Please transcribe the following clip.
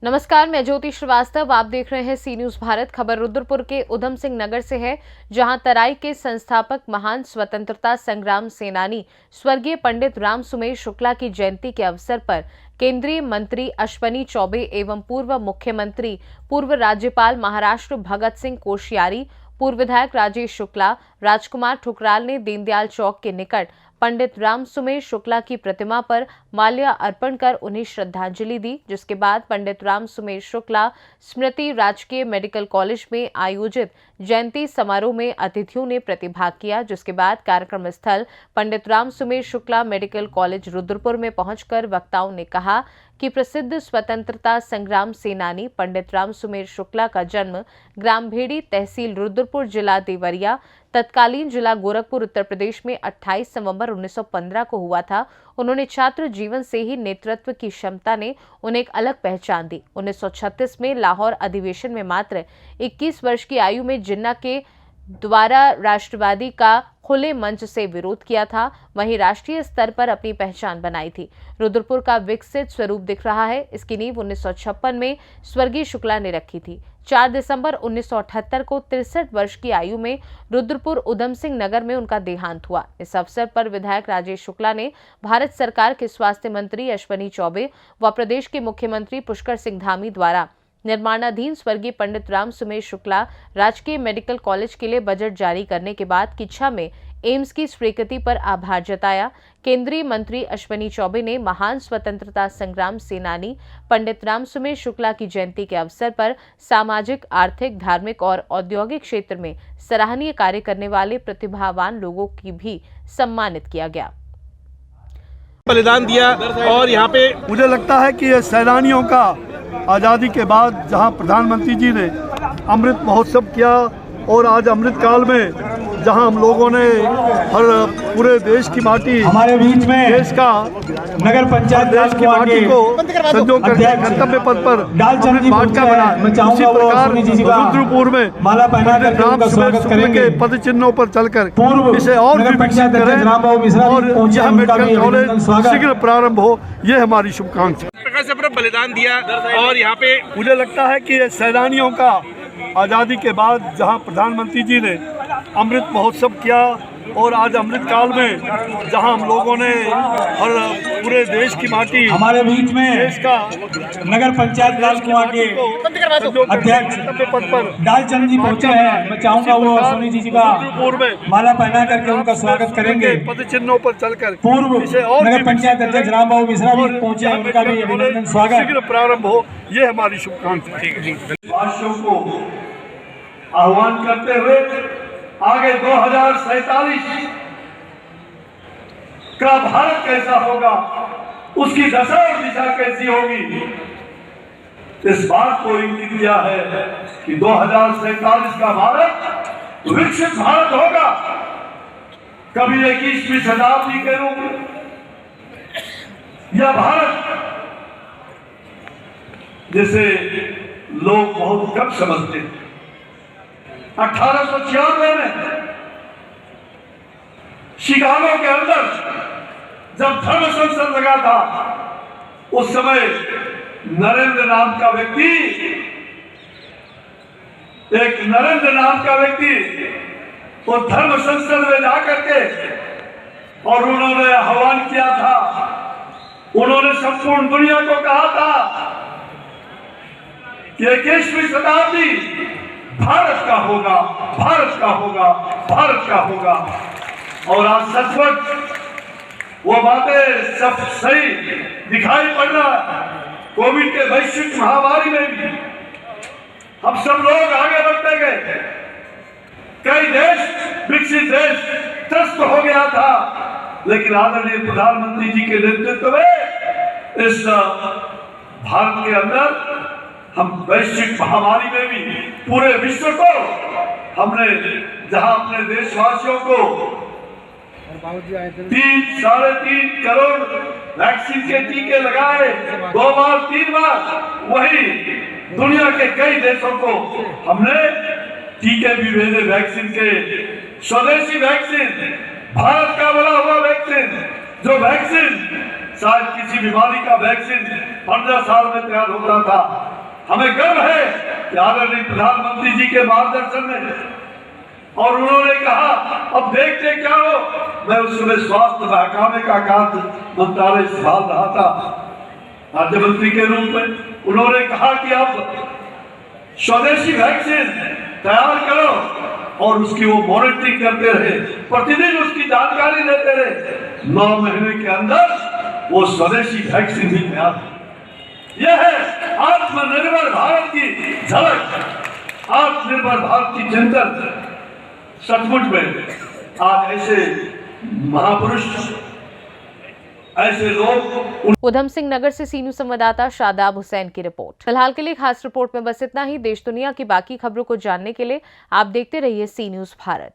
नमस्कार, मैं ज्योति श्रीवास्तव। आप देख रहे हैं सी न्यूज भारत। खबर रुद्रपुर के उधम सिंह नगर से है, जहां तराई के संस्थापक महान स्वतंत्रता संग्राम सेनानी स्वर्गीय पंडित राम सुमेर शुक्ला की जयंती के अवसर पर केंद्रीय मंत्री अश्विनी चौबे एवं पूर्व मुख्यमंत्री पूर्व राज्यपाल महाराष्ट्र भगत सिंह कोश्यारी, पूर्व विधायक राजेश शुक्ला, राजकुमार ठुकराल ने दीनदयाल चौक के निकट पंडित राम सुमेर शुक्ला की प्रतिमा पर माल्या अर्पण कर उन्हें श्रद्धांजलि दी, जिसके बाद पंडित राम सुमेर शुक्ला स्मृति राजकीय मेडिकल कॉलेज में आयोजित जयंती समारोह में अतिथियों ने प्रतिभाग किया। जिसके बाद कार्यक्रम स्थल पंडित राम सुमेर शुक्ला मेडिकल कॉलेज रुद्रपुर में पहुंचकर वक्ताओं ने कहा कि प्रसिद्ध स्वतंत्रता संग्राम सेनानी पंडित राम सुमेर शुक्ला का जन्म ग्राम भेड़ी, तहसील रुद्रपुर, जिला देवरिया, तत्कालीन जिला गोरखपुर, उत्तर प्रदेश में 28 नवंबर 1915 को हुआ था। उन्होंने छात्र जीवन से ही नेतृत्व की क्षमता ने उन्हें एक अलग पहचान दी। 1936 में लाहौर अधिवेशन में मात्र 21 वर्ष की आयु में जिन्ना के द्वारा राष्ट्रवादी का खुले मंच से विरोध किया था, वहीं राष्ट्रीय स्तर पर अपनी पहचान बनाई थी। रुद्रपुर का विकसित स्वरूप दिख रहा है। इसकी नींव 1956 में स्वर्गीय शुक्ला ने रखी थी। 4 दिसंबर 1978 को 63 वर्ष की आयु में रुद्रपुर उधम सिंह नगर में उनका देहांत हुआ। इस अवसर पर विधायक राजेश शुक्ला ने भारत सरकार के स्वास्थ्य मंत्री अश्विनी चौबे व प्रदेश के मुख्यमंत्री पुष्कर सिंह धामी द्वारा निर्माणाधीन स्वर्गीय पंडित राम सुमेर शुक्ला राजकीय मेडिकल कॉलेज के लिए बजट जारी करने के बाद किच्छा में एम्स की स्वीकृति पर आभार जताया। केंद्रीय मंत्री अश्विनी चौबे ने महान स्वतंत्रता संग्राम सेनानी पंडित राम सुमेर शुक्ला की जयंती के अवसर पर सामाजिक, आर्थिक, धार्मिक और औद्योगिक क्षेत्र में सराहनीय कार्य करने वाले प्रतिभावान लोगों की भी सम्मानित किया गया। बलिदान दिया और यहाँ पे मुझे लगता है कि ये सैलानियों का आज़ादी के बाद जहां प्रधानमंत्री जी ने अमृत महोत्सव किया और आज अमृत काल में जहां हम लोगों ने हर पूरे देश की माटी हमारे बीच में देश का नगर पंचायत देश की माटी को संजो करके कर्तव्य पद पर अमृत वाटिका बना, उसी प्रकार रुद्रपुर में राम सुमेर शुक्ला के पद चिन्हों पर चलकर इसे और भी विकसित करें और यह मेडिकल कॉलेज शीघ्र प्रारंभ हो, ये हमारी शुभकामना। प्रकाश से अपना बलिदान दिया और यहाँ पे मुझे लगता है कि ये सैलानियों का आज़ादी के बाद जहां प्रधानमंत्री जी ने अमृत महोत्सव किया और आज अमृत काल में जहां हम लोगों ने हर पूरे देश की माटी हमारे बीच में देश का नगर पंचायत राजकुमार के अध्यक्ष पद पर डालचंद जी पहुंचे हैं। मैं चाहूंगा वो सोनी जी का माला पहना करके उनका स्वागत करेंगे। पद चिन्हों पर चलकर पूर्व नगर पंचायत अध्यक्ष राम बाबू मिश्रा भी पहुंचे हैं, उनका भी अभिनंदन स्वागत। शीघ्र प्रारंभ हो, ये हमारी शुभकामना। को आह्वान करते हुए आगे 2047 का भारत कैसा होगा, उसकी दशा और दिशा कैसी होगी, इस बात को इंगित किया है कि 2047 का भारत विकसित भारत होगा। कभी 21वीं शताब्दी के रूप में यह भारत जिसे लोग बहुत कम समझते थे। 1896 में शिकागो के अंदर जब धर्म संसद लगा था, उस समय नरेंद्र नाम का व्यक्ति, एक नरेंद्र नाम का व्यक्ति वो धर्म संसद में जाकर के और उन्होंने आह्वान किया था, उन्होंने संपूर्ण दुनिया को कहा था कि 21वीं शताब्दी भारत का होगा, भारत का होगा, भारत का होगा। और आज सचमुच वो बातें सब सही दिखाई पड़ रहा। कोविड के वैश्विक महामारी में भी हम सब लोग आगे बढ़ते गए। कई देश, विकसित देश त्रस्त हो गया था, लेकिन आदरणीय प्रधानमंत्री जी के नेतृत्व में इस भारत के अंदर हम वैश्विक महामारी में भी पूरे विश्व को हमने जहां अपने देशवासियों को 3-3.5 करोड़ वैक्सीन के टीके लगाए, 2 बार 3 बार, वही दुनिया के कई देशों को हमने टीके भी भेजे, वैक्सीन के, स्वदेशी वैक्सीन, भारत का बना हुआ वैक्सीन, जो वैक्सीन शायद किसी बीमारी का वैक्सीन 15 साल में तैयार होता था, हमें गर्व है कि आदरणीय प्रधानमंत्री जी के मार्गदर्शन में, और उन्होंने कहा अब देखते क्या हो। मैं उस समय स्वास्थ्य महकमे का कार्य मंत्रालय संभाल रहा था राज्य मंत्री के रूप में। उन्होंने कहा कि अब स्वदेशी वैक्सीन तैयार करो और उसकी वो मॉनिटरिंग करते रहे, प्रतिदिन उसकी जानकारी देते रहे। 9 महीने के अंदर वो स्वदेशी वैक्सीन भी तैयार है। यह है आत्मनिर्भर भारत की झलक, आत्मनिर्भर भारत की चिंतन। सचमुच में आज ऐसे महापुरुष, ऐसे लोग। उधम सिंह नगर से सी न्यूज संवाददाता शादाब हुसैन की रिपोर्ट। फिलहाल के लिए खास रिपोर्ट में बस इतना ही। देश दुनिया की बाकी खबरों को जानने के लिए आप देखते रहिए सी न्यूज भारत।